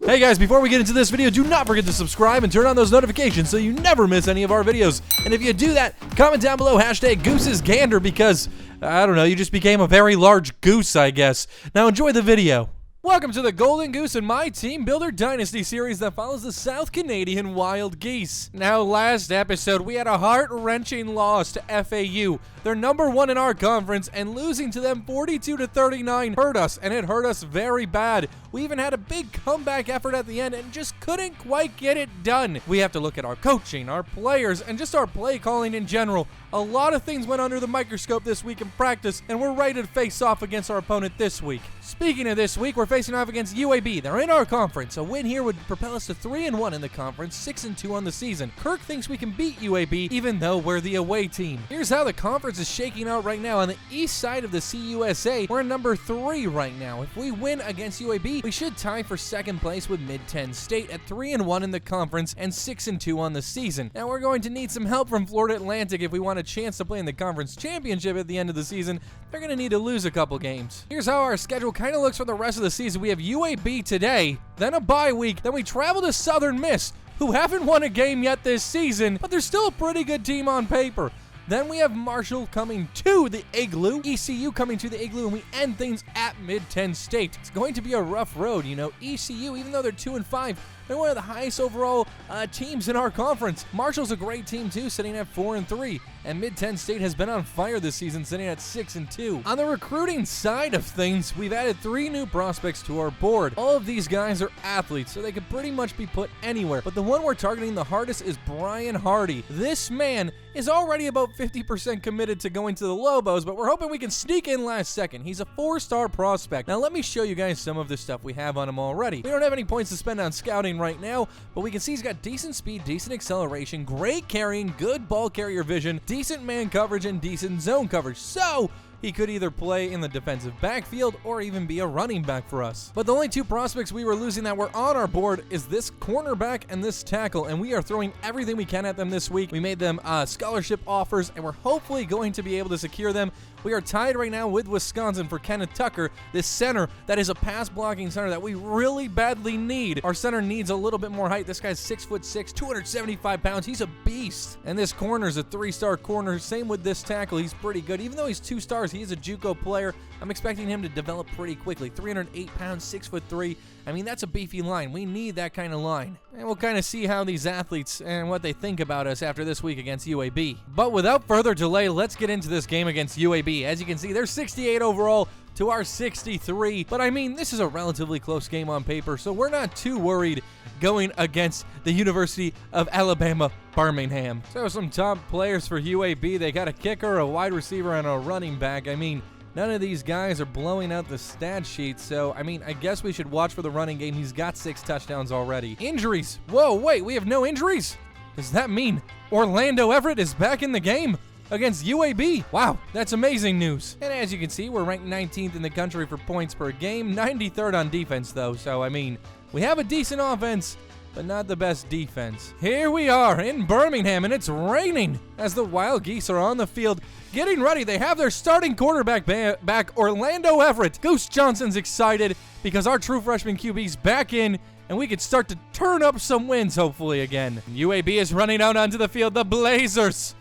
Hey guys, before we get into this video, do not forget to subscribe and turn on those notifications so you never miss any of our videos. And if you do that, comment down below #GoosesGander because, I don't know, you just became a very large goose, I guess. Now enjoy the video. Welcome to the Golden Goose and my Team Builder Dynasty series that follows the South Canadian Wild Geese. Now, last episode, we had a heart-wrenching loss to FAU. They're #1 in our conference, and losing to them 42-39 hurt us, and it hurt us very bad. We even had a big comeback effort at the end and just couldn't quite get it done. We have to look at our coaching, our players, and just our play calling in general. A lot of things went under the microscope this week in practice, and we're ready to face off against our opponent this week. Speaking of this week, we're facing off against UAB. They're in our conference. A win here would propel us to 3-1 in the conference, 6-2 on the season. Kirk thinks we can beat UAB, even though we're the away team. Here's how the conference is shaking out right now. On the east side of the CUSA, we're in #3 right now. If we win against UAB, we should tie for second place with Mid-10 State at 3-1 in the conference and 6-2 on the season. Now, we're going to need some help from Florida Atlantic if we want a chance to play in the conference championship at the end of the season. They're going to need to lose a couple games. Here's how our schedule kind of looks for the rest of the season. We have UAB today, then a bye week, then we travel to Southern Miss, who haven't won a game yet this season, but they're still a pretty good team on paper. Then we have Marshall coming to the Igloo, ECU coming to the Igloo, and we end things at Mid-10 State. It's going to be a rough road, you know. ECU, even though they're 2-5, they're one of the highest overall teams in our conference. Marshall's a great team too, sitting at 4-3, and Mid-10 State has been on fire this season, sitting at 6-2. On the recruiting side of things, we've added 3 new prospects to our board. All of these guys are athletes, so they could pretty much be put anywhere, but the one we're targeting the hardest is Bryan Hardy. This man is already about 50% committed to going to the Lobos, but we're hoping we can sneak in last second. He's a 4-star prospect. Now let me show you guys some of the stuff we have on him already. We don't have any points to spend on scouting right now, but we can see he's got decent speed, decent acceleration, great carrying, good ball carrier vision, decent man coverage, and decent zone coverage. So he could either play in the defensive backfield or even be a running back for us. But the only 2 prospects we were losing that were on our board is this cornerback and this tackle, and we are throwing everything we can at them this week. We made them scholarship offers, and we're hopefully going to be able to secure them. We are tied right now with Wisconsin for Kenneth Tucker, this center that is a pass-blocking center that we really badly need. Our center needs a little bit more height. This guy's 6'6", 275 pounds. He's a beast. And this corner's a 3-star corner. Same with this tackle. He's pretty good. Even though he's 2 stars, he is a JUCO player. I'm expecting him to develop pretty quickly. 308 pounds, 6'3". I mean, that's a beefy line. We need that kind of line. And we'll kind of see how these athletes and what they think about us after this week against UAB. But without further delay, let's get into this game against UAB. As you can see, they're 68 overall to our 63. But I mean, this is a relatively close game on paper, so we're not too worried going against the University of Alabama, Birmingham. So some top players for UAB. They got a kicker, a wide receiver, and a running back. I mean, none of these guys are blowing out the stat sheet, so, I mean, I guess we should watch for the running game. He's got 6 touchdowns already. Injuries. Whoa, wait, we have no injuries? Does that mean Orlando Everett is back in the game against UAB? Wow, that's amazing news. And as you can see, we're ranked 19th in the country for points per game, 93rd on defense, though, so, I mean, we have a decent offense, but not the best defense. Here we are in Birmingham, and it's raining as the Wild Geese are on the field getting ready. They have their starting quarterback back, Orlando Everett. Goose Johnson's excited because our true freshman QB's back in, and we could start to turn up some wins, hopefully, again. UAB is running out onto the field. The Blazers.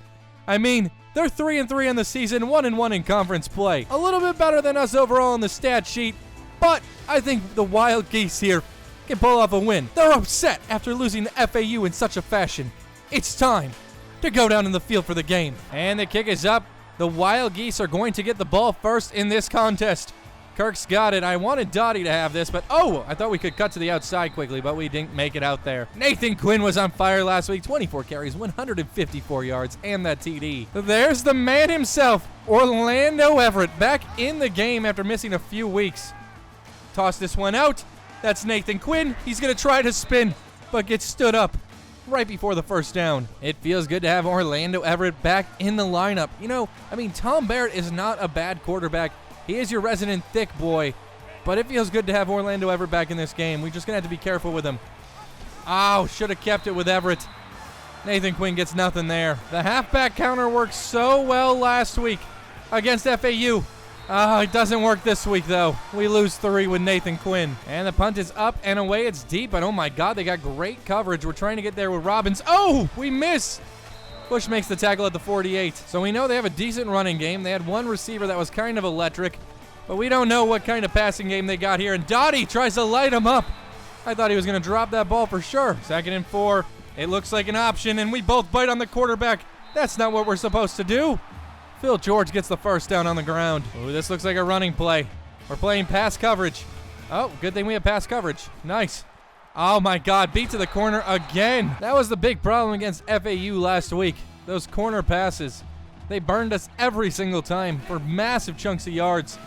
I mean, they're 3-3 in the season, 1-1 in conference play. A little bit better than us overall on the stat sheet, but I think the Wild Geese here can pull off a win. They're upset after losing to FAU in such a fashion. It's time to go down in the field for the game. And the kick is up. The Wild Geese are going to get the ball first in this contest. Kirk's got it. I wanted Dottie to have this, but oh, I thought we could cut to the outside quickly, but we didn't make it out there. Nathan Quinn was on fire last week. 24 carries, 154 yards, and that TD. There's the man himself, Orlando Everett, back in the game after missing a few weeks. Toss this one out. That's Nathan Quinn. He's going to try to spin, but gets stood up right before the first down. It feels good to have Orlando Everett back in the lineup. You know, I mean, Tom Barrett is not a bad quarterback. He is your resident thick boy, but it feels good to have Orlando Everett back in this game. We're just going to have to be careful with him. Oh, should have kept it with Everett. Nathan Quinn gets nothing there. The halfback counter worked so well last week against FAU. Oh, it doesn't work this week, though. We lose 3 with Nathan Quinn. And the punt is up and away. It's deep, but oh my God, they got great coverage. We're trying to get there with Robbins. Oh, we miss. Bush makes the tackle at the 48. So we know they have a decent running game. They had one receiver that was kind of electric, but we don't know what kind of passing game they got here. And Dottie tries to light him up. I thought he was going to drop that ball for sure. 2nd and 4. It looks like an option, and we both bite on the quarterback. That's not what we're supposed to do. Phil George gets the first down on the ground. Ooh, this looks like a running play. We're playing pass coverage. Oh, good thing we have pass coverage. Nice. Oh my God, beat to the corner again. That was the big problem against FAU last week. Those corner passes. They burned us every single time for massive chunks of yards.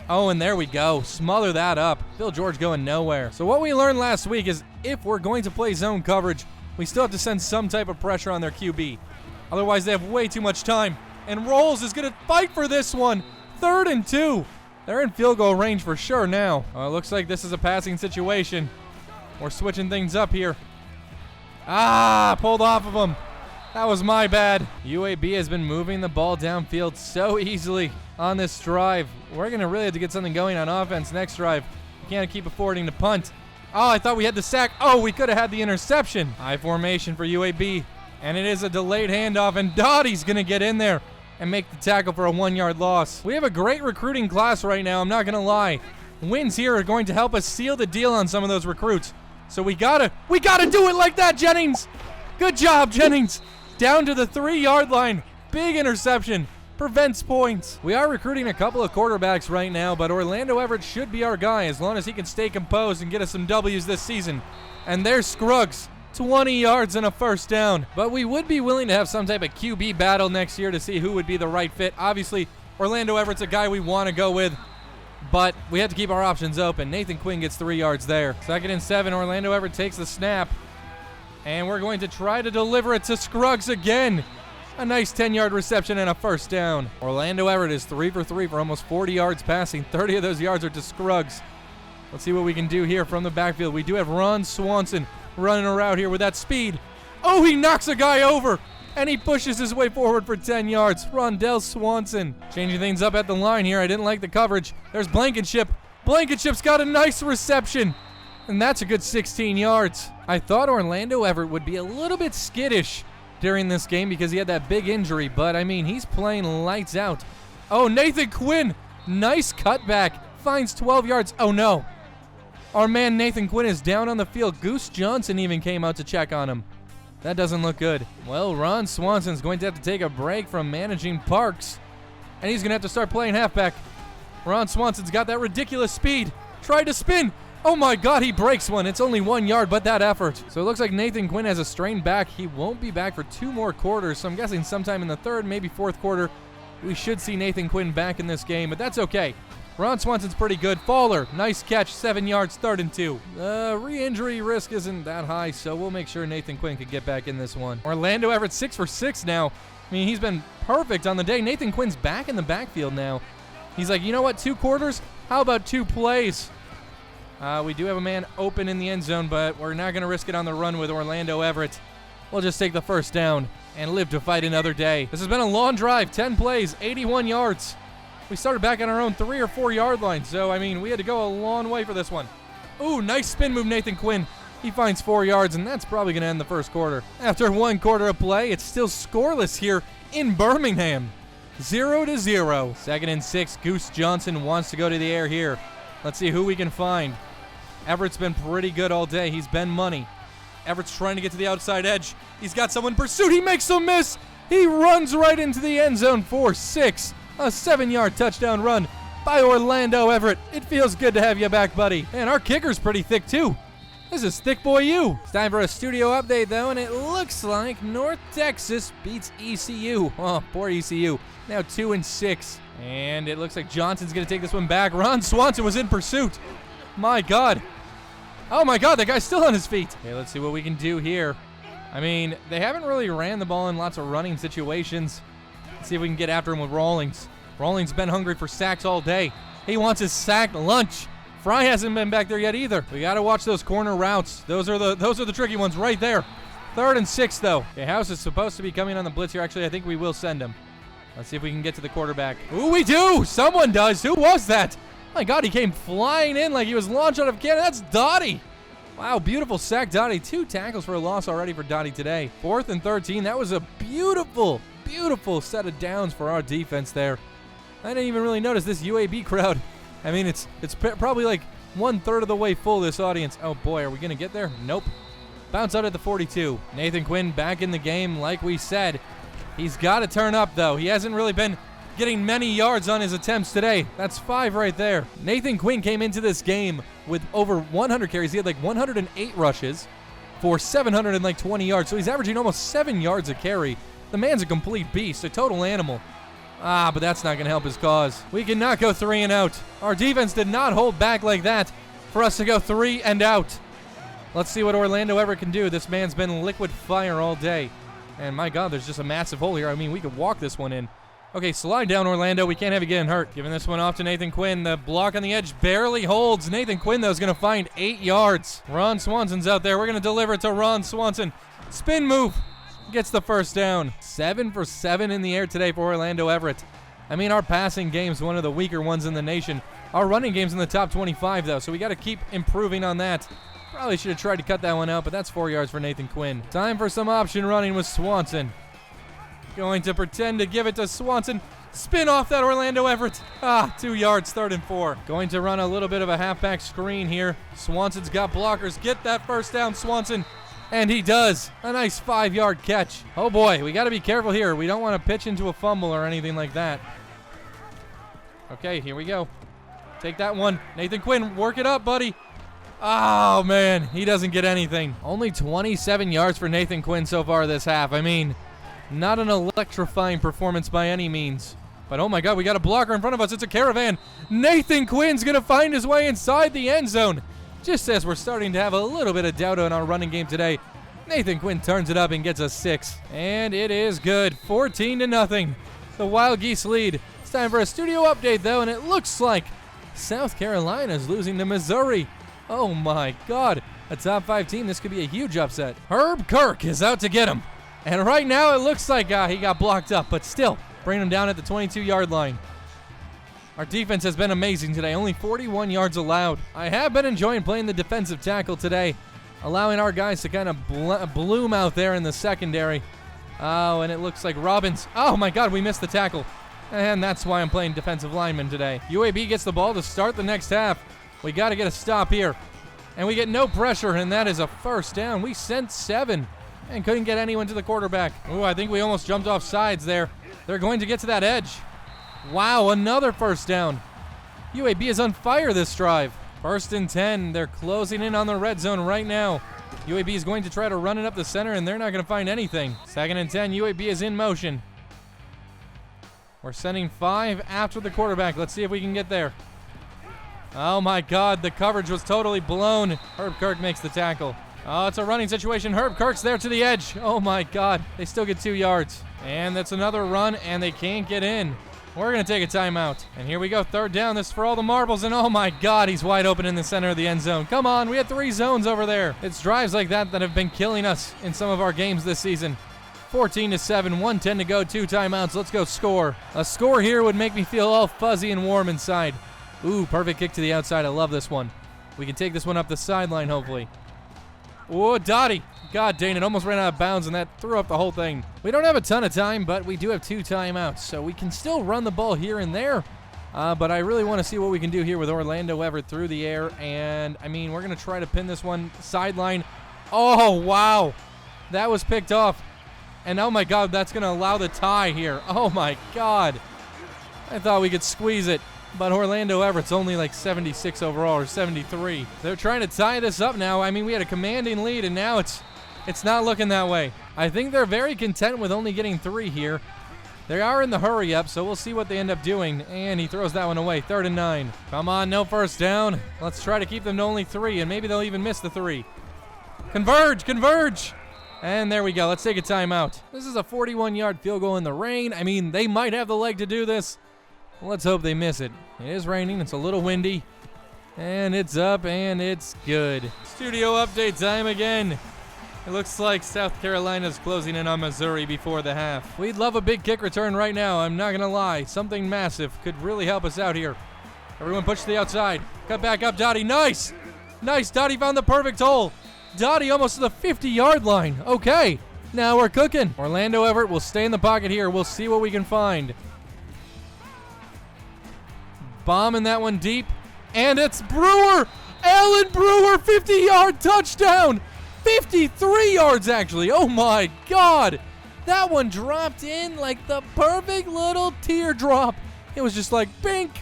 Oh, and there we go. Smother that up. Phil George going nowhere. So what we learned last week is if we're going to play zone coverage, we still have to send some type of pressure on their QB. Otherwise, they have way too much time. And Rolls is going to fight for this one. 3rd and 2. They're in field goal range for sure now. Oh, it looks like this is a passing situation. We're switching things up here. Ah, pulled off of him. That was my bad. UAB has been moving the ball downfield so easily on this drive. We're going to really have to get something going on offense next drive. We can't keep affording to punt. Oh, I thought we had the sack. Oh, we could have had the interception. High formation for UAB. And it is a delayed handoff, and Dottie's going to get in there and make the tackle for a 1-yard loss. We have a great recruiting class right now, I'm not going to lie. Wins here are going to help us seal the deal on some of those recruits. So we gotta do it like that, Jennings. Good job, Jennings. Down to the 3-yard line. Big interception. Prevents points. We are recruiting a couple of quarterbacks right now, but Orlando Everett should be our guy as long as he can stay composed and get us some W's this season. And there's Scruggs. 20 yards and a first down. But we would be willing to have some type of QB battle next year to see who would be the right fit. Obviously, Orlando Everett's a guy we want to go with, but we have to keep our options open. Nathan Quinn gets 3 yards there. 2nd and 7, Orlando Everett takes the snap, and we're going to try to deliver it to Scruggs again. A nice 10-yard reception and a first down. Orlando Everett is 3 for 3 for almost 40 yards passing. 30 of those yards are to Scruggs. Let's see what we can do here from the backfield. We do have Ron Swanson running around here with that speed. Oh, he knocks a guy over, and he pushes his way forward for 10 yards. Rondell Swanson. Changing things up at the line here. I didn't like the coverage. There's Blankenship. Blankenship's got a nice reception, and that's a good 16 yards. I thought Orlando Everett would be a little bit skittish during this game because he had that big injury, but I mean, he's playing lights out. Oh, Nathan Quinn. Nice cutback. Finds 12 yards. Oh, no. Our man Nathan Quinn is down on the field. Goose Johnson even came out to check on him. That doesn't look good. Well, Ron Swanson's going to have to take a break from managing Parks, and he's going to have to start playing halfback. Ron Swanson's got that ridiculous speed. Tried to spin. Oh my God, he breaks one. It's only 1 yard, but that effort. So it looks like Nathan Quinn has a strained back. He won't be back for 2 more quarters, so I'm guessing sometime in the 3rd, maybe 4th quarter, we should see Nathan Quinn back in this game, but that's okay. Ron Swanson's pretty good. Faller, nice catch, 7 yards, 3rd and 2. Re-injury risk isn't that high, so we'll make sure Nathan Quinn can get back in this one. Orlando Everett 6 for 6 now. I mean, he's been perfect on the day. Nathan Quinn's back in the backfield now. He's like, you know what, 2 quarters? How about 2 plays? We do have a man open in the end zone, but we're not going to risk it on the run with Orlando Everett. We'll just take the first down and live to fight another day. This has been a long drive, 10 plays, 81 yards. We started back on our own 3 or 4 yard line, so, I mean, we had to go a long way for this one. Ooh, nice spin move, Nathan Quinn. He finds 4 yards, and that's probably going to end the first quarter. After 1 quarter of play, it's still scoreless here in Birmingham. 0-0. 2nd and 6, Goose Johnson wants to go to the air here. Let's see who we can find. Everett's been pretty good all day. He's been money. Everett's trying to get to the outside edge. He's got someone in pursuit. He makes a miss. He runs right into the end zone for 6. A 7-yard touchdown run by Orlando Everett. It feels good to have you back, buddy. And our kicker's pretty thick, too. This is Thick Boy U. It's time for a studio update, though, and it looks like North Texas beats ECU. Oh, poor ECU. Now 2-6. And it looks like Johnson's going to take this one back. Ron Swanson was in pursuit. My God. Oh, my God, that guy's still on his feet. Okay, let's see what we can do here. I mean, they haven't really ran the ball in lots of running situations. Let's see if we can get after him with Rawlings. Rawlings been hungry for sacks all day. He wants his sack lunch. Fry hasn't been back there yet either. We got to watch those corner routes. Those are the tricky ones right there. 3rd and 6, though. Okay, House is supposed to be coming on the blitz here. Actually, I think we will send him. Let's see if we can get to the quarterback. Ooh, we do! Someone does! Who was that? My God, he came flying in like he was launched out of a cannon. That's Dottie! Wow, beautiful sack, Dottie. 2 tackles for a loss already for Dottie today. 4th and 13. That was a beautiful, beautiful set of downs for our defense there. I didn't even really notice this UAB crowd. I mean, it's probably like 1/3 of the way full, this audience. Oh boy, are we going to get there? Nope. Bounce out at the 42. Nathan Quinn back in the game, like we said. He's got to turn up, though. He hasn't really been getting many yards on his attempts today. That's 5 right there. Nathan Quinn came into this game with over 100 carries. He had like 108 rushes for 720 yards. So he's averaging almost 7 yards a carry. The man's a complete beast, a total animal. But that's not going to help his cause. We cannot go 3 and out. Our defense did not hold back like that for us to go 3 and out. Let's see what Orlando Everett can do. This man's been liquid fire all day. And my God, there's just a massive hole here. I mean, we could walk this one in. Okay, slide down, Orlando. We can't have you getting hurt. Giving this one off to Nathan Quinn. The block on the edge barely holds. Nathan Quinn, though, is going to find 8 yards. Ron Swanson's out there. We're going to deliver it to Ron Swanson. Spin move. Gets the first down. 7 for 7 in the air today for Orlando Everett. I mean, our passing game's one of the weaker ones in the nation. Our running game's in the top 25, though, so we got to keep improving on that. Probably should have tried to cut that one out, but that's 4 yards for Nathan Quinn. Time for some option running with Swanson. Going to pretend to give it to Swanson. Spin off that Orlando Everett. 2 yards, 3rd and 4. Going to run a little bit of a halfback screen here. Swanson's got blockers. Get that first down, Swanson. And he does. A nice 5-yard catch. Oh boy, we got to be careful here. We don't want to pitch into a fumble or anything like that. Okay, here we go. Take that one. Nathan Quinn, work it up, buddy. Oh, man, he doesn't get anything. Only 27 yards for Nathan Quinn so far this half. I mean, not an electrifying performance by any means. But oh my God, we got a blocker in front of us. It's a caravan. Nathan Quinn's going to find his way inside the end zone. Just as we're starting to have a little bit of doubt on our running game today, Nathan Quinn turns it up and gets a 6. And it is good. 14-0. The Wild Geese lead. It's time for a studio update, though, and it looks like South Carolina's losing to Missouri. Oh my God. A top 5 team. This could be a huge upset. Herb Kirk is out to get him. And right now it looks like he got blocked up, but still bringing him down at the 22-yard line. Our defense has been amazing today, only 41 yards allowed. I have been enjoying playing the defensive tackle today, allowing our guys to kind of bloom out there in the secondary. Oh, and it looks like Robbins. Oh my God, we missed the tackle. And that's why I'm playing defensive lineman today. UAB gets the ball to start the next half. We got to get a stop here. And we get no pressure, and that is a first down. We sent 7 and couldn't get anyone to the quarterback. Ooh, I think we almost jumped off sides there. They're going to get to that edge. Wow, another first down. UAB is on fire this drive. 1st and 10. They're closing in on the red zone right now. UAB is going to try to run it up the center, and they're not going to find anything. 2nd and 10. UAB is in motion. We're sending 5 after the quarterback. Let's see if we can get there. Oh my God, the coverage was totally blown. Herb Kirk makes the tackle. Oh, it's a running situation. Herb Kirk's there to the edge. Oh my God, they still get 2 yards. And that's another run, and they can't get in. We're going to take a timeout. And here we go, 3rd down. This is for all the marbles, and oh my God, he's wide open in the center of the end zone. Come on, we had 3 zones over there. It's drives like that that have been killing us in some of our games this season. 14-7, 1:10 to go, 2 timeouts. Let's go score. A score here would make me feel all fuzzy and warm inside. Ooh, perfect kick to the outside. I love this one. We can take this one up the sideline, hopefully. Oh, Dottie. God dang it, almost ran out of bounds, and that threw up the whole thing. We don't have a ton of time, but we do have 2 timeouts, so we can still run the ball here and there. But I really want to see what we can do here with Orlando Everett through the air, and, I mean, we're going to try to pin this one sideline. Oh, wow. That was picked off. And, oh, my God, that's going to allow the tie here. Oh, my God. I thought we could squeeze it. But Orlando Everett's only like 76 overall, or 73. They're trying to tie this up now. I mean, we had a commanding lead, and now it's not looking that way. I think they're very content with only getting 3 here. They are in the hurry up, so we'll see what they end up doing. And he throws that one away. 3rd and 9. Come on, no first down. Let's try to keep them to only 3, and maybe they'll even miss the 3. Converge, converge. And there we go. Let's take a timeout. This is a 41-yard field goal in the rain. I mean, they might have the leg to do this. Let's hope they miss it. It is raining. It's a little windy. And it's up, and it's good. Studio update time again. It looks like South Carolina's closing in on Missouri before the half. We'd love a big kick return right now, I'm not going to lie. Something massive could really help us out here. Everyone push to the outside. Cut back up, Dottie. Nice! Nice, Dottie found the perfect hole. Dottie almost to the 50-yard line. Okay, now we're cooking. Orlando Everett will stay in the pocket here. We'll see what we can find. Bombing that one deep. And it's Brewer! Alan Brewer, 50-yard touchdown! 53 yards, actually. Oh, my God. That one dropped in like the perfect little teardrop. It was just like, bink,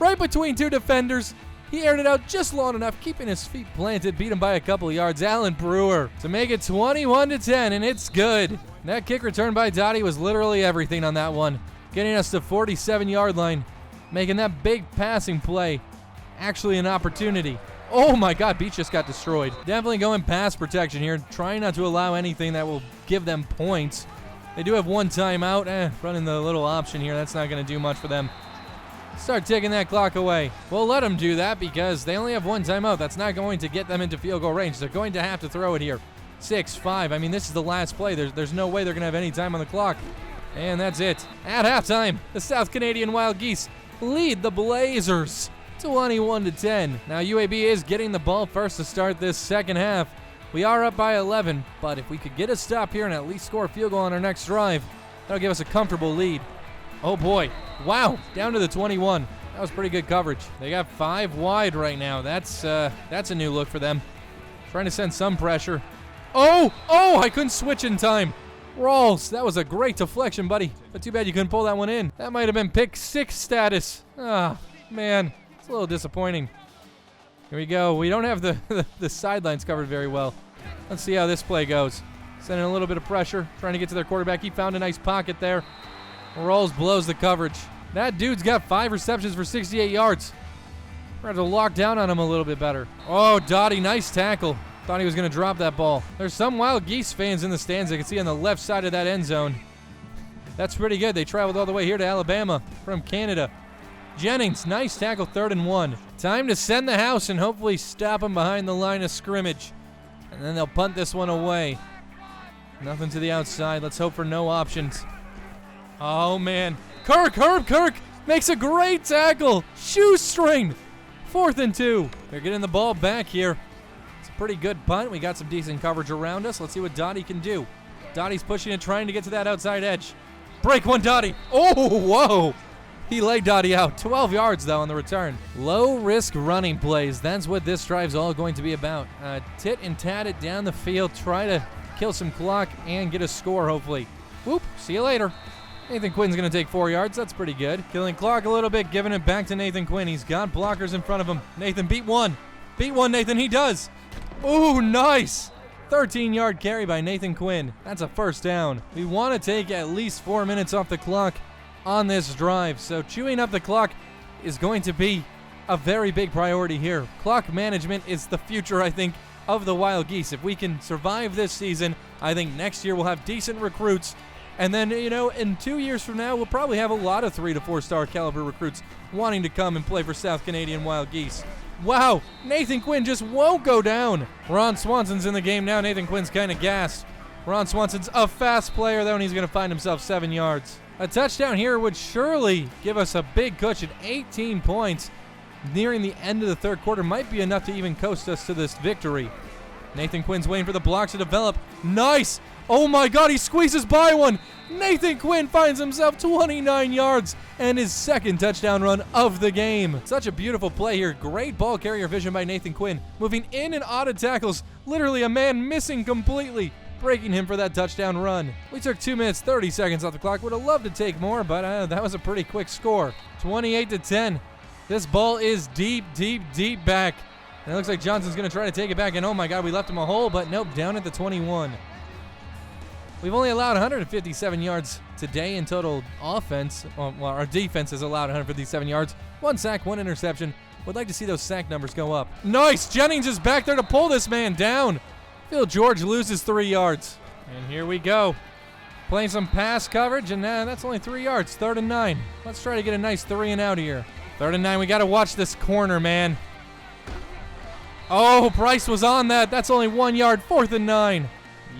right between two defenders. He aired it out just long enough, keeping his feet planted, beat him by a couple of yards. Alan Brewer to make it 21-10, and it's good. That kick return by Dottie was literally everything on that one, getting us to 47-yard line, making that big passing play actually an opportunity. Oh my God, Beach just got destroyed. Definitely going pass protection here, trying not to allow anything that will give them points. They do have one timeout. Running the little option here, that's not going to do much for them. Start taking that clock away. We'll let them do that because they only have one timeout. That's not going to get them into field goal range. They're going to have to throw it here. 6-5. I mean, this is the last play. There's no way they're going to have any time on the clock. And that's it. At halftime, the South Canadian Wild Geese lead the Blazers 21-10. Now UAB is getting the ball first to start this second half. We are up by 11, but if we could get a stop here and at least score a field goal on our next drive, that'll give us a comfortable lead. Oh boy, wow, down to the 21. That was pretty good coverage. They got 5 wide right now. That's a new look for them. Trying to send some pressure. Oh, I couldn't switch in time. Rawls, that was a great deflection, buddy. But too bad you couldn't pull that one in. That might have been pick 6 status. Ah, man. It's a little disappointing. Here we go. We don't have the sidelines covered very well. Let's see how this play goes. Sending a little bit of pressure, trying to get to their quarterback. He found a nice pocket there. Rolls, blows the coverage. That dude's got 5 receptions for 68 yards. We're going to have to lock down on him a little bit better. Oh, Dottie, nice tackle. Thought he was going to drop that ball. There's some Wild Geese fans in the stands I can see on the left side of that end zone. That's pretty good. They traveled all the way here to Alabama from Canada. Jennings, nice tackle, 3rd and 1. Time to send the house and hopefully stop them behind the line of scrimmage. And then they'll punt this one away. Nothing to the outside. Let's hope for no options. Oh, man. Kirk makes a great tackle. Shoestring. 4th and 2. They're getting the ball back here. It's a pretty good punt. We got some decent coverage around us. Let's see what Dottie can do. Dottie's pushing it, trying to get to that outside edge. Break one, Dottie. Oh, whoa. He laid Dottie out. 12 yards, though, on the return. Low-risk running plays. That's what this drive's all going to be about. Tit and tat it down the field. Try to kill some clock and get a score, hopefully. Whoop. See you later. Nathan Quinn's going to take 4 yards. That's pretty good. Killing clock a little bit, giving it back to Nathan Quinn. He's got blockers in front of him. Nathan, beat one. Beat one, Nathan. He does. Ooh, nice. 13-yard carry by Nathan Quinn. That's a first down. We want to take at least 4 minutes off the clock on this drive, so chewing up the clock is going to be a very big priority here. Clock management is the future, I think, of the Wild Geese. If we can survive this season, I think next year we'll have decent recruits, and then, in 2 years from now, we'll probably have a lot of 3 to 4 star caliber recruits wanting to come and play for South Canadian Wild Geese. Wow, Nathan Quinn just won't go down. Ron Swanson's in the game now. Nathan Quinn's kind of gassed. Ron Swanson's a fast player, though, and he's going to find himself 7 yards. A touchdown here would surely give us a big cushion. 18 points nearing the end of the third quarter might be enough to even coast us to this victory. Nathan Quinn's waiting for the blocks to develop. Nice! Oh my God, he squeezes by one. Nathan Quinn finds himself 29 yards and his second touchdown run of the game. Such a beautiful play here. Great ball carrier vision by Nathan Quinn. Moving in and out of tackles. Literally a man missing completely, breaking him for that touchdown run. We took 2 minutes, 30 seconds off the clock. Would have loved to take more, but that was a pretty quick score. 28-10. This ball is deep back. And it looks like Johnson's going to try to take it back. And oh my God, we left him a hole, but nope, down at the 21. We've only allowed 157 yards today in total offense. Well, our defense has allowed 157 yards. 1 sack, 1 interception. Would like to see those sack numbers go up. Nice! Jennings is back there to pull this man down. Phil George loses 3 yards. And here we go. Playing some pass coverage, and that's only 3 yards. 3rd and 9. Let's try to get a nice 3 and out here. 3rd and 9. We got to watch this corner, man. Oh, Price was on that. That's only 1 yard. 4th and 9.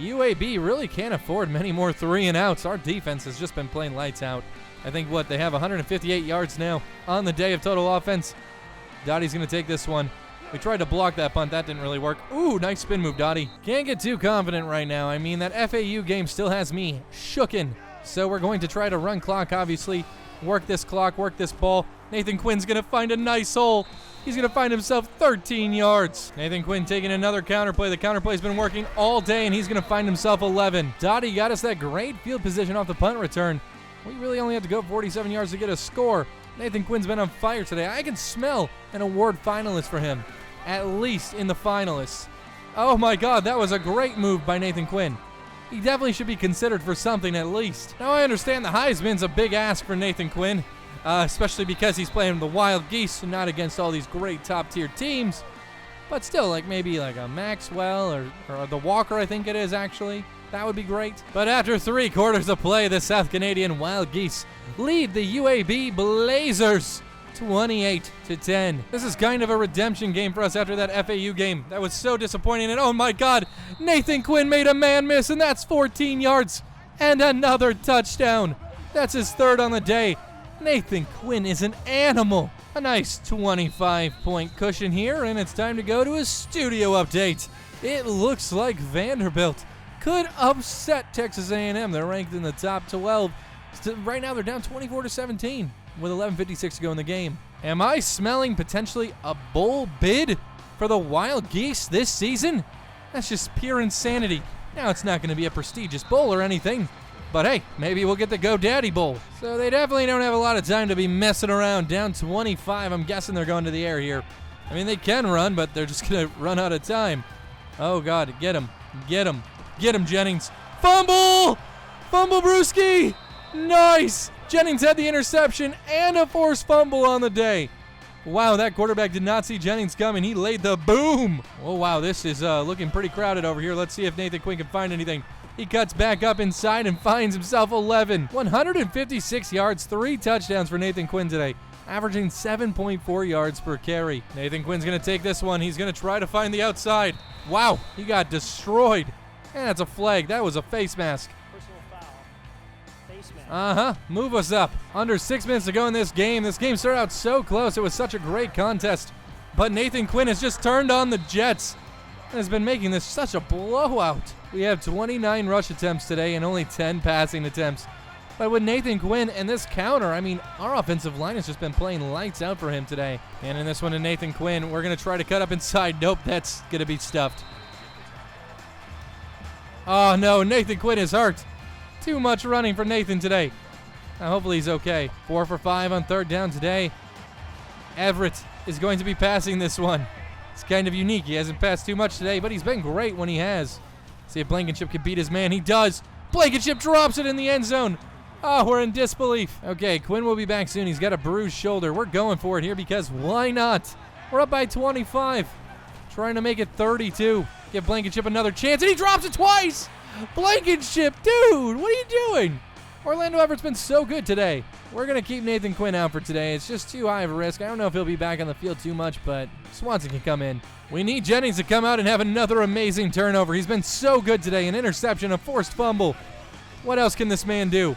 UAB really can't afford many more 3-and-outs. Our defense has just been playing lights out. I think, they have 158 yards now on the day of total offense. Dottie's going to take this one. We tried to block that punt. That didn't really work. Ooh, nice spin move, Dottie. Can't get too confident right now. I mean, that FAU game still has me shooken. So we're going to try to run clock, obviously. Work this clock, work this ball. Nathan Quinn's going to find a nice hole. He's going to find himself 13 yards. Nathan Quinn taking another counterplay. The counterplay's been working all day, and he's going to find himself 11. Dottie got us that great field position off the punt return. We really only had to go 47 yards to get a score. Nathan Quinn's been on fire today. I can smell an award finalist for him, at least in the finalists. Oh my God, that was a great move by Nathan Quinn. He definitely should be considered for something at least. Now I understand the Heisman's a big ask for Nathan Quinn, especially because he's playing the Wild Geese and not against all these great top-tier teams. But still, maybe a Maxwell or the Walker, I think it is actually. That would be great. But after 3 quarters of play, the South Canadian Wild Geese lead the UAB Blazers 28-10. This is kind of a redemption game for us after that FAU game. That was so disappointing, and oh my God, Nathan Quinn made a man miss, and that's 14 yards and another touchdown. That's his 3rd on the day. Nathan Quinn is an animal. A nice 25-point cushion here, and it's time to go to a studio update. It looks like Vanderbilt could upset Texas A&M. They're ranked in the top 12. Right now, they're down 24-17 with 11:56 to go in the game. Am I smelling potentially a bowl bid for the Wild Geese this season? That's just pure insanity. Now, it's not going to be a prestigious bowl or anything, but hey, maybe we'll get the GoDaddy Bowl. So they definitely don't have a lot of time to be messing around. Down 25, I'm guessing they're going to the air here. I mean, they can run, but they're just going to run out of time. Oh God, get him, get him. Get him, Jennings. Fumble! Fumble, Brewski! Nice! Jennings had the interception and a forced fumble on the day. Wow, that quarterback did not see Jennings coming. He laid the boom. Oh, wow, this is looking pretty crowded over here. Let's see if Nathan Quinn can find anything. He cuts back up inside and finds himself 11. 156 yards, 3 touchdowns for Nathan Quinn today, averaging 7.4 yards per carry. Nathan Quinn's going to take this one. He's going to try to find the outside. Wow, he got destroyed. And that's a flag. That was a face mask. Personal foul. Face mask. Move us up. Under 6 minutes to go in this game. This game started out so close. It was such a great contest. But Nathan Quinn has just turned on the Jets and has been making this such a blowout. We have 29 rush attempts today and only 10 passing attempts. But with Nathan Quinn and this counter, I mean, our offensive line has just been playing lights out for him today. And in this one to Nathan Quinn, we're going to try to cut up inside. Nope, that's going to be stuffed. Oh no, Nathan Quinn is hurt. Too much running for Nathan today. Hopefully he's okay. 4 for 5 on 3rd down today. Everett is going to be passing this one. It's kind of unique. He hasn't passed too much today, but he's been great when he has. See if Blankenship can beat his man. He does. Blankenship drops it in the end zone. Oh, we're in disbelief. Okay, Quinn will be back soon. He's got a bruised shoulder. We're going for it here because why not? We're up by 25. Trying to make it 32. Give Blankenship another chance, and he drops it twice! Blankenship, dude, what are you doing? Orlando Everett's been so good today. We're going to keep Nathan Quinn out for today. It's just too high of a risk. I don't know if he'll be back on the field too much, but Swanson can come in. We need Jennings to come out and have another amazing turnover. He's been so good today. An interception, a forced fumble. What else can this man do?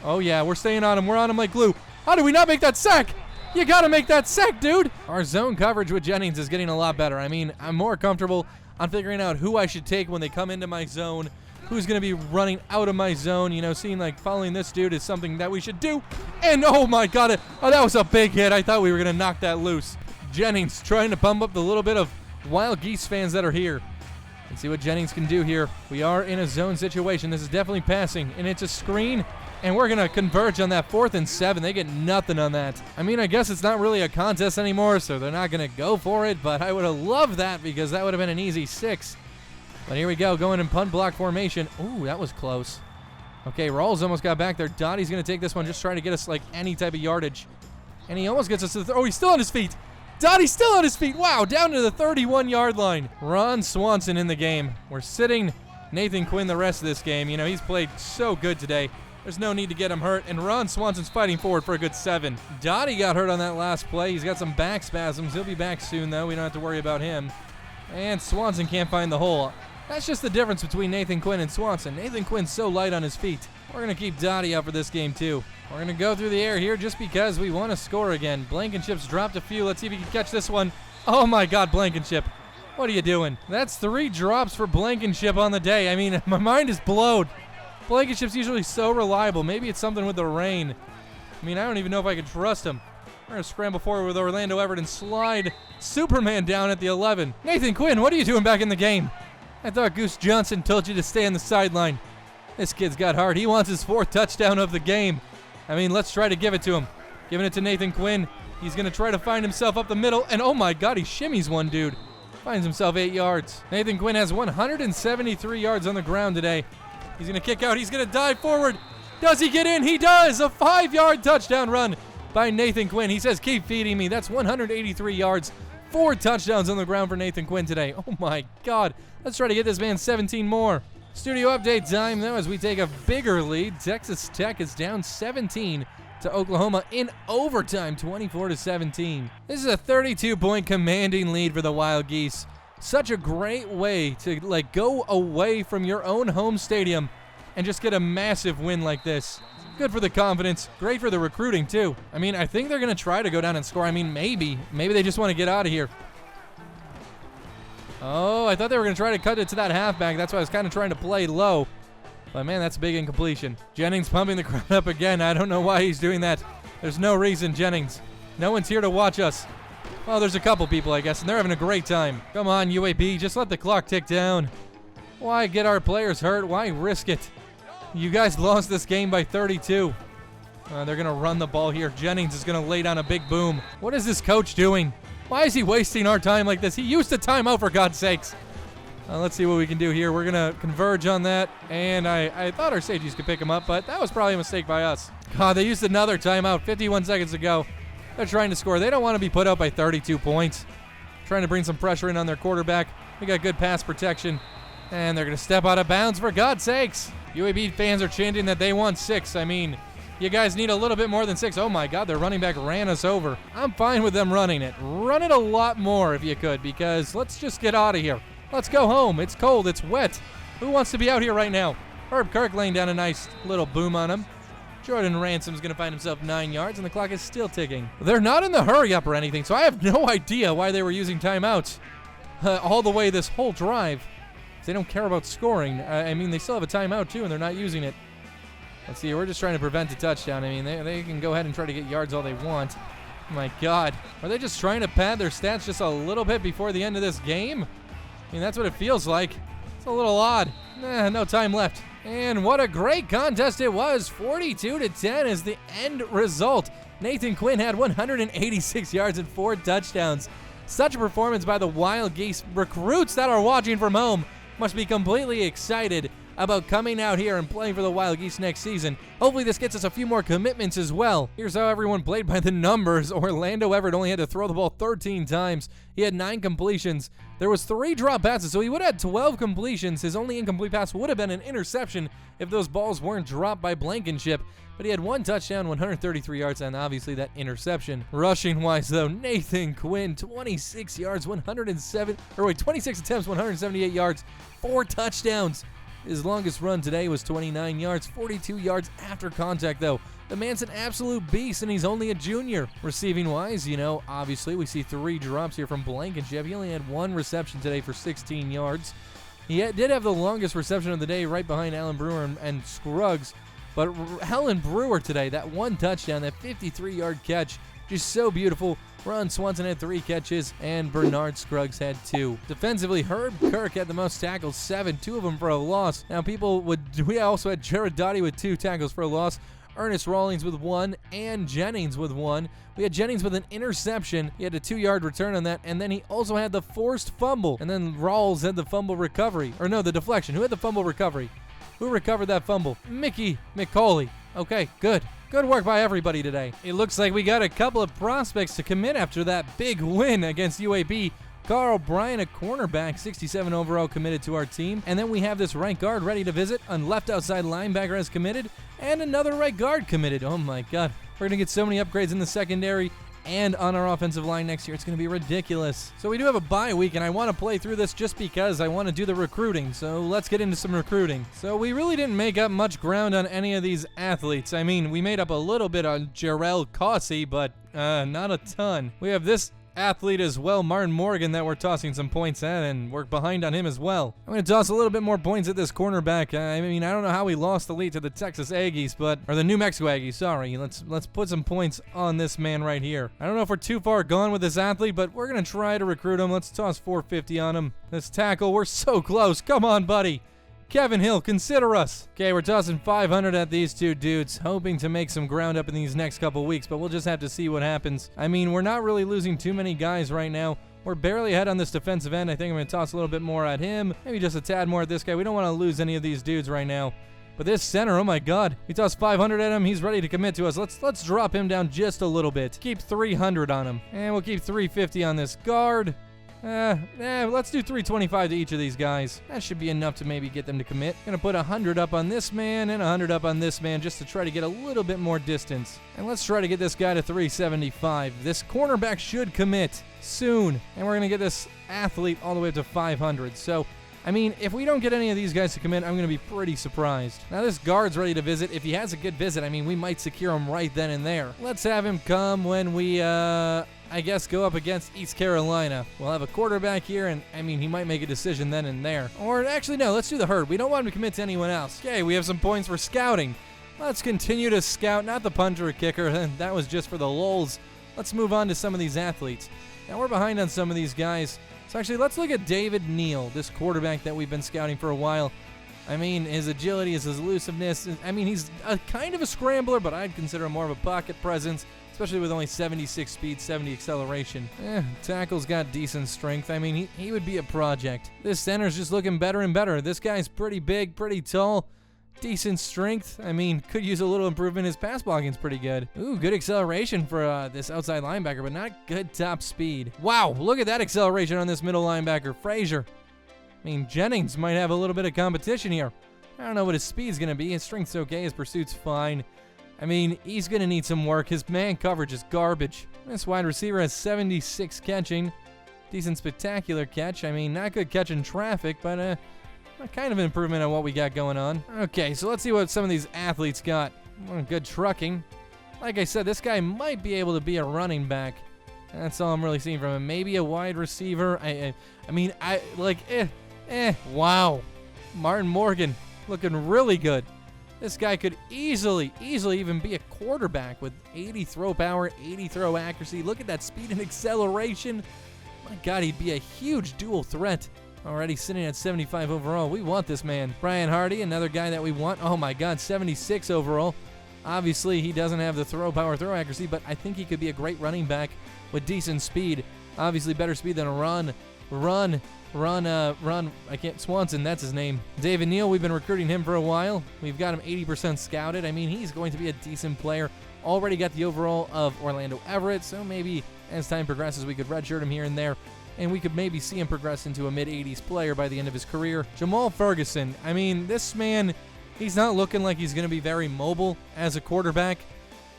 Oh, yeah, we're staying on him. We're on him like glue. How did we not make that sack? You gotta make that sack, dude! Our zone coverage with Jennings is getting a lot better. I mean, I'm more comfortable on figuring out who I should take when they come into my zone, who's gonna be running out of my zone. You know, seeing like following this dude is something that we should do. And oh my God, oh, that was a big hit. I thought we were gonna knock that loose. Jennings trying to pump up the little bit of Wild Geese fans that are here. Let's see what Jennings can do here. We are in a zone situation. This is definitely passing, and it's a screen. And we're going to converge on that 4th and 7. They get nothing on that. I mean, I guess it's not really a contest anymore, so they're not going to go for it, but I would have loved that because that would have been an easy 6. But here we go, going in punt block formation. Ooh, that was close. Okay, Rawls almost got back there. Dottie's going to take this one, just trying to get us like any type of yardage. And he almost gets us to the... Oh, he's still on his feet. Dottie's still on his feet. Wow, down to the 31-yard line. Ron Swanson in the game. We're sitting Nathan Quinn the rest of this game. You know, he's played so good today. There's no need to get him hurt, and Ron Swanson's fighting forward for a good 7. Dottie got hurt on that last play. He's got some back spasms. He'll be back soon, though. We don't have to worry about him. And Swanson can't find the hole. That's just the difference between Nathan Quinn and Swanson. Nathan Quinn's so light on his feet. We're going to keep Dottie out for this game too. We're going to go through the air here just because we want to score again. Blankenship's dropped a few. Let's see if he can catch this one. Oh my God, Blankenship. What are you doing? That's 3 drops for Blankenship on the day. I mean, my mind is blown. Blankenship's usually so reliable. Maybe it's something with the rain. I mean, I don't even know if I can trust him. We're going to scramble forward with Orlando Everett and slide Superman down at the 11. Nathan Quinn, what are you doing back in the game? I thought Goose Johnson told you to stay on the sideline. This kid's got heart. He wants his 4th touchdown of the game. I mean, let's try to give it to him. Giving it to Nathan Quinn. He's going to try to find himself up the middle. And oh my God, he shimmies one dude. Finds himself 8 yards. Nathan Quinn has 173 yards on the ground today. He's going to kick out. He's going to dive forward. Does he get in? He does. A 5-yard touchdown run by Nathan Quinn. He says, keep feeding me. That's 183 yards. 4 touchdowns on the ground for Nathan Quinn today. Oh my God. Let's try to get this man 17 more. Studio update time, though, as we take a bigger lead. Texas Tech is down 17 to Oklahoma in overtime, 24-17. This is a 32-point commanding lead for the Wild Geese. Such a great way to go away from your own home stadium and just get a massive win like this. Good for the confidence. Great for the recruiting, too. I mean, I think they're going to try to go down and score. I mean, maybe they just want to get out of here. Oh, I thought they were going to try to cut it to that halfback. That's why I was kind of trying to play low. But, man, that's a big incompletion. Jennings pumping the crowd up again. I don't know why he's doing that. There's no reason, Jennings. No one's here to watch us. Well, there's a couple people, I guess, and they're having a great time. Come on, UAB, just let the clock tick down. Why get our players hurt? Why risk it? You guys lost this game by 32. They're going to run the ball here. Jennings is going to lay down a big boom. What is this coach doing? Why is he wasting our time like this? He used a timeout, for God's sakes. Let's see what we can do here. We're going to converge on that, and I thought our safeties could pick him up, but that was probably a mistake by us. God, they used another timeout 51 seconds ago. They're trying to score. They don't want to be put out by 32 points. Trying to bring some pressure in on their quarterback. We got good pass protection, and they're going to step out of bounds, for God's sakes. UAB fans are chanting that they want 6. I mean, you guys need a little bit more than 6. Oh my God, their running back ran us over. I'm fine with them running it. Run it a lot more if you could, because let's just get out of here. Let's go home. It's cold. It's wet. Who wants to be out here right now? Herb Kirk laying down a nice little boom on him. Jordan Ransom's going to find himself 9 yards, and the clock is still ticking. They're not in the hurry up or anything, so I have no idea why they were using timeouts all the way this whole drive. They don't care about scoring. I mean, they still have a timeout, too, and they're not using it. Let's see, we're just trying to prevent a touchdown. I mean, they can go ahead and try to get yards all they want. Oh my God. Are they just trying to pad their stats just a little bit before the end of this game? I mean, that's what it feels like. It's a little odd. No time left. And what a great contest it was. 42-10 is the end result. Nathan Quinn had 186 yards and 4 touchdowns. Such a performance by the Wild Geese. Recruits that are watching from home must be completely excited about coming out here and playing for the Wild Geese next season. Hopefully this gets us a few more commitments as well. Here's how everyone played by the numbers. Orlando Everett only had to throw the ball 13 times. He had 9 completions. There was 3 drop passes, so he would have had 12 completions. His only incomplete pass would have been an interception if those balls weren't dropped by Blankenship. But he had 1 touchdown, 133 yards, and obviously that interception. Rushing-wise, though, Nathan Quinn, 26 yards, 26 attempts, 178 yards, 4 touchdowns. His longest run today was 29 yards, 42 yards after contact, though. The man's an absolute beast, and he's only a junior. Receiving-wise, obviously we see 3 drops here from Blankenship. He only had 1 reception today for 16 yards. He did have the longest reception of the day right behind Alan Brewer and Scruggs. But Helen Brewer today, that 1 touchdown, that 53-yard catch, just so beautiful. Ron Swanson had 3 catches, and Bernard Scruggs had 2. Defensively, Herb Kirk had the most tackles, 7, 2 of them for a loss. Now, we also had Jared Dottie with 2 tackles for a loss, Ernest Rawlings with 1, and Jennings with 1. We had Jennings with an interception. He had a 2-yard return on that, and then he also had the forced fumble. And then Rawls had the fumble recovery. Or no, the deflection. Who had the fumble recovery? Who recovered that fumble? Mickey McCauley. Okay, good. Good work by everybody today. It looks like we got a couple of prospects to commit after that big win against UAB. Carl Bryan, a cornerback, 67 overall, committed to our team. And then we have this right guard ready to visit. A left outside linebacker has committed. And another right guard committed. Oh my God. We're going to get so many upgrades in the secondary and on our offensive line next year. It's going to be ridiculous. So we do have a bye week, and I want to play through this just because I want to do the recruiting. So let's get into some recruiting. So we really didn't make up much ground on any of these athletes. I mean, we made up a little bit on Jarrell Causey, but not a ton. We have this athlete as well, Martin Morgan, that we're tossing some points at, and we're behind on him as well. I'm going to toss a little bit more points at this cornerback. I mean, I don't know how we lost the lead to the Texas Aggies, or the New Mexico Aggies, sorry. Let's put some points on this man right here. I don't know if we're too far gone with this athlete, but we're going to try to recruit him. Let's toss 450 on him. This tackle, we're so close. Come on, buddy. Kevin Hill, consider us. Okay, we're tossing 500 at these two dudes, hoping to make some ground up in these next couple weeks, but we'll just have to see what happens. I mean, we're not really losing too many guys right now. We're barely ahead on this defensive end. I think I'm going to toss a little bit more at him, maybe just a tad more at this guy. We don't want to lose any of these dudes right now. But this center, oh my god, we tossed 500 at him. He's ready to commit to us. Let's drop him down just a little bit. Keep 300 on him, and we'll keep 350 on this guard. Let's do 325 to each of these guys. That should be enough to maybe get them to commit. Gonna put 100 up on this man and 100 up on this man just to try to get a little bit more distance. And let's try to get this guy to 375. This cornerback should commit soon. And we're gonna get this athlete all the way up to 500. So, I mean, if we don't get any of these guys to commit, I'm going to be pretty surprised. Now, this guard's ready to visit. If he has a good visit, I mean, we might secure him right then and there. Let's have him come when we, I guess, go up against East Carolina. We'll have a quarterback here, and, I mean, he might make a decision then and there. Or, actually, no, let's do the herd. We don't want him to commit to anyone else. Okay, we have some points for scouting. Let's continue to scout, not the punter or kicker. That was just for the lulz. Let's move on to some of these athletes. Now, we're behind on some of these guys. So actually, let's look at David Neal, this quarterback that we've been scouting for a while. I mean, his agility, his elusiveness. I mean, he's a kind of a scrambler, but I'd consider him more of a pocket presence, especially with only 76 speed, 70 acceleration. Tackle's got decent strength. I mean, he would be a project. This center's just looking better and better. This guy's pretty big, pretty tall. Decent strength. I mean, could use a little improvement. His pass blocking's pretty good. Ooh, good acceleration for this outside linebacker, but not good top speed. Wow, look at that acceleration on this middle linebacker, Frazier. I mean, Jennings might have a little bit of competition here. I don't know what his speed's going to be. His strength's okay. His pursuit's fine. I mean, he's going to need some work. His man coverage is garbage. This wide receiver has 76 catching. Decent spectacular catch. I mean, not good catching traffic, but kind of an improvement on what we got going on. Okay, so let's see what some of these athletes got. Good trucking. Like I said, this guy might be able to be a running back. That's all I'm really seeing from him. Maybe a wide receiver. Wow. Martin Morgan looking really good. This guy could easily even be a quarterback with 80 throw power, 80 throw accuracy. Look at that speed and acceleration. My God, he'd be a huge dual threat. Already sitting at 75 overall. We want this man. Bryan Hardy, another guy that we want. Oh my God, 76 overall. Obviously, he doesn't have the throw power, throw accuracy, but I think he could be a great running back with decent speed. Obviously, better speed than a run. Swanson, that's his name. David Neal, we've been recruiting him for a while. We've got him 80% scouted. I mean, he's going to be a decent player. Already got the overall of Orlando Everett, so maybe as time progresses, we could redshirt him here and there. And we could maybe see him progress into a mid-80s player by the end of his career. Jamal Ferguson, I mean, this man, he's not looking like he's going to be very mobile as a quarterback.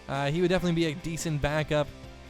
He would definitely be a decent backup.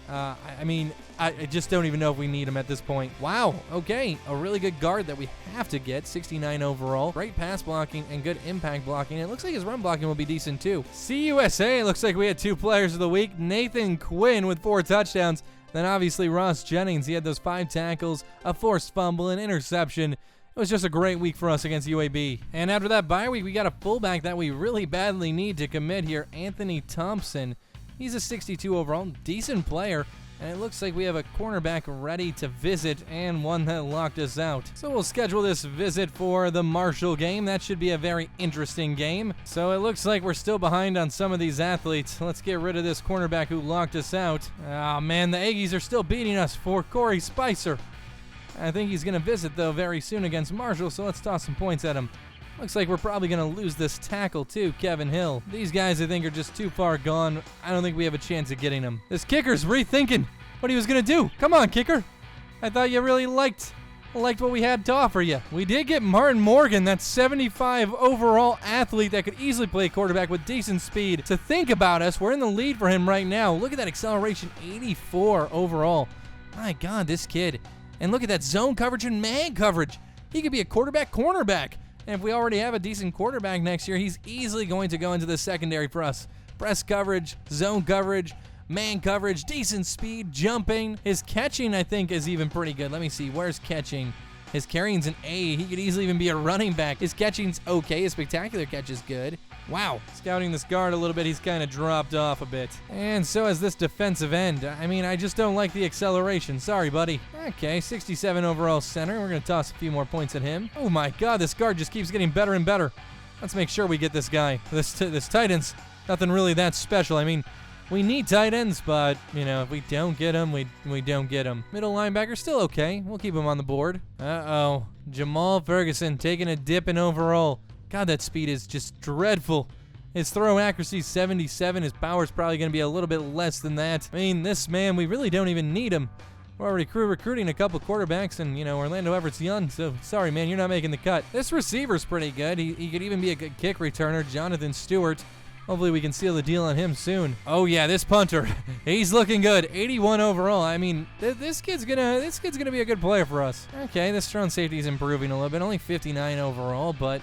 I just don't even know if we need him at this point. Wow, okay, a really good guard that we have to get, 69 overall. Great pass blocking and good impact blocking. It looks like his run blocking will be decent too. CUSA, it looks like we had 2 players of the week. Nathan Quinn with 4 touchdowns. Then obviously Ross Jennings, he had those 5 tackles, a forced fumble, an interception. It was just a great week for us against UAB. And after that bye week, we got a fullback that we really badly need to commit here, Anthony Thompson. He's a 62 overall, decent player. And it looks like we have a cornerback ready to visit and one that locked us out. So we'll schedule this visit for the Marshall game. That should be a very interesting game. So it looks like we're still behind on some of these athletes. Let's get rid of this cornerback who locked us out. Oh man, the Aggies are still beating us for Corey Spicer. I think he's going to visit though very soon against Marshall, so let's toss some points at him. Looks like we're probably going to lose this tackle too, Kevin Hill. These guys I think are just too far gone. I don't think we have a chance of getting them. This kicker's rethinking what he was going to do. Come on, kicker. I thought you really liked liked what we had to offer you. We did get Martin Morgan, that 75 overall athlete that could easily play quarterback with decent speed. To think about us, we're in the lead for him right now. Look at that acceleration, 84 overall. My God, this kid. And look at that zone coverage and man coverage. He could be a quarterback, cornerback. And if we already have a decent quarterback next year, he's easily going to go into the secondary for us. Press coverage, zone coverage, man coverage, decent speed, jumping. His catching, I think, is even pretty good. Let me see. Where's catching? His carrying's an A. He could easily even be a running back. His catching's okay. His spectacular catch is good. Wow. Scouting this guard a little bit, he's kind of dropped off a bit. And so has this defensive end. I mean, I just don't like the acceleration. Sorry, buddy. Okay, 67 overall center. We're going to toss a few more points at him. Oh, my God. This guard just keeps getting better and better. Let's make sure we get this guy. This tight end's nothing really that special. I mean, we need tight ends, but, you know, if we don't get them, we don't get them. Middle linebacker, still okay. We'll keep him on the board. Uh-oh. Jamal Ferguson taking a dip in overall. God, that speed is just dreadful. His throw accuracy is 77. His power's probably going to be a little bit less than that. I mean, this man, we really don't even need him. We're already recruiting a couple quarterbacks, and, you know, Orlando Everett's young, so sorry, man, you're not making the cut. This receiver's pretty good. He could even be a good kick returner, Jonathan Stewart. Hopefully we can seal the deal on him soon. Oh yeah, this punter, he's looking good. 81 overall. I mean, this kid's gonna be a good player for us. Okay, this strong safety's improving a little bit. Only 59 overall, but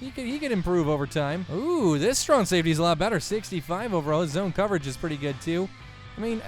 he could improve over time. Ooh, this strong safety's a lot better. 65 overall. His zone coverage is pretty good too. I mean,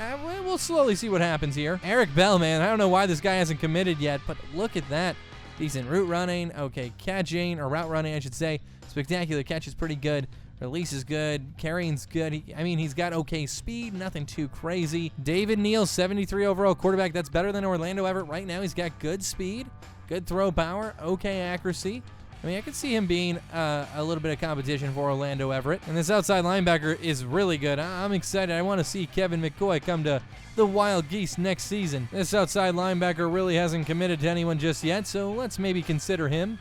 we'll slowly see what happens here. Eric Bell, man, I don't know why this guy hasn't committed yet, but look at that. Decent route running. Okay, catching, or route running, I should say. Spectacular catch is pretty good. Release is good. Carrying's good. He's got okay speed. Nothing too crazy. David Neal, 73 overall quarterback. That's better than Orlando Everett right now. He's got good speed, good throw power, okay accuracy. I mean, I could see him being a little bit of competition for Orlando Everett. And this outside linebacker is really good. I'm excited. I want to see Kevin McCoy come to the Wild Geese next season. This outside linebacker really hasn't committed to anyone just yet, so let's maybe consider him.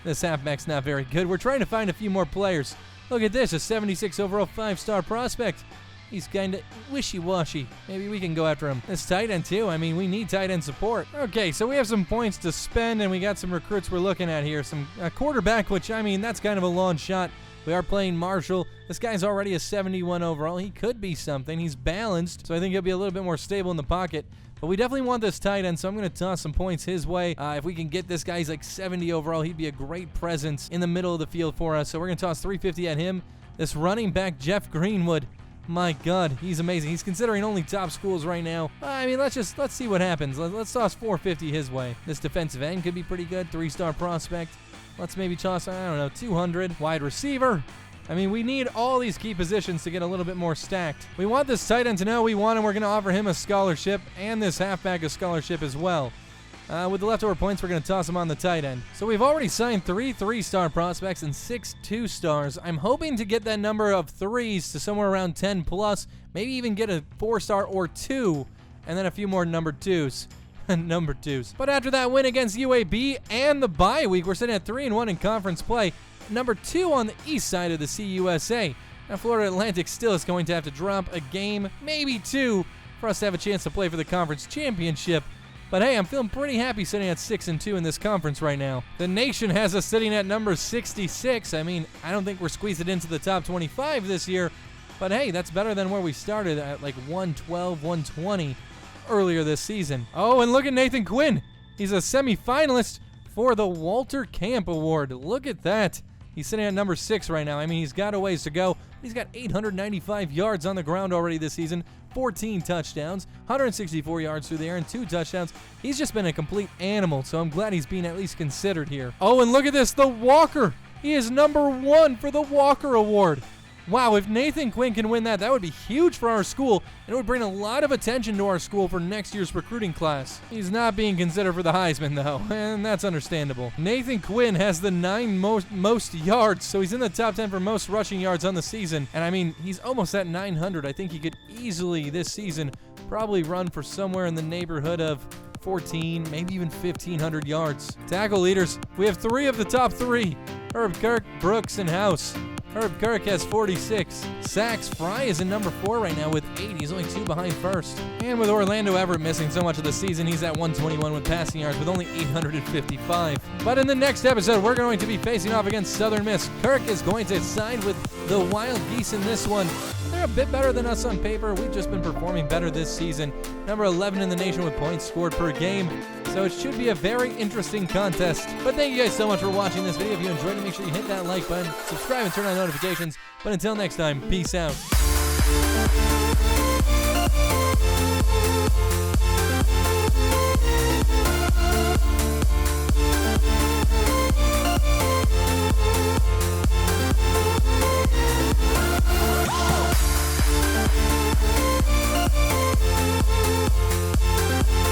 This halfback's not very good. We're trying to find a few more players. Look at this, a 76 overall 5-star prospect. He's kind of wishy-washy. Maybe we can go after him. This tight end, too. I mean, we need tight end support. Okay, so we have some points to spend, and we got some recruits we're looking at here. Some quarterback, which, I mean, that's kind of a long shot. We are playing Marshall. This guy's already a 71 overall. He could be something. He's balanced, so I think he'll be a little bit more stable in the pocket. But we definitely want this tight end, so I'm going to toss some points his way. If we can get this guy, he's like 70 overall. He'd be a great presence in the middle of the field for us. So we're going to toss 350 at him. This running back, Jeff Greenwood. My God, he's amazing. He's considering only top schools right now. I mean, let's see what happens. Let's toss 450 his way. This defensive end could be pretty good. 3-star prospect. Let's maybe toss, I don't know, 200. Wide receiver. I mean, we need all these key positions to get a little bit more stacked. We want this tight end to know we want him. We're going to offer him a scholarship and this halfback a scholarship as well. With the leftover points, we're going to toss him on the tight end. So we've already signed 3 3-star prospects and 6 2-stars. I'm hoping to get that number of 3s to somewhere around 10 plus, maybe even get a 4-star or 2, and then a few more number 2s. Number 2s. But after that win against UAB and the bye week, we're sitting at 3-1 in conference play. Number 2 on the east side of the CUSA. Now Florida Atlantic still is going to have to drop a game, maybe 2, for us to have a chance to play for the conference championship. But hey, I'm feeling pretty happy sitting at 6-2 in this conference right now. The nation has us sitting at number 66. I mean, I don't think we're squeezed into the top 25 this year, but hey, that's better than where we started at like 112, 120 earlier this season. Oh, and look at Nathan Quinn. He's a semifinalist for the Walter Camp Award. Look at that. He's sitting at number 6 right now. I mean, he's got a ways to go. He's got 895 yards on the ground already this season, 14 touchdowns, 164 yards through the air, and 2 touchdowns. He's just been a complete animal, so I'm glad he's being at least considered here. Oh, and look at this, the Walker. He is number 1 for the Walker Award. Wow, if Nathan Quinn can win that, that would be huge for our school, and it would bring a lot of attention to our school for next year's recruiting class. He's not being considered for the Heisman, though, and that's understandable. Nathan Quinn has the 9 most yards, so he's in the top 10 for most rushing yards on the season, and I mean, he's almost at 900. I think he could easily, this season, probably run for somewhere in the neighborhood of 14, maybe even 1,500 yards. Tackle leaders, we have 3 of the top 3. Herb Kirk, Brooks, and House. Herb Kirk has 46. Sacks, Fry is in number 4 right now with 8. He's only 2 behind first. And with Orlando Everett missing so much of the season, he's at 121 with passing yards with only 855. But in the next episode, we're going to be facing off against Southern Miss. Kirk is going to side with the Wild Geese in this one. They're a bit better than us on paper. We've just been performing better this season. Number 11 in the nation with points scored per game. So it should be a very interesting contest. But thank you guys so much for watching this video. If you enjoyed it, make sure you hit that like button, subscribe, and turn on notifications. But until next time, peace out.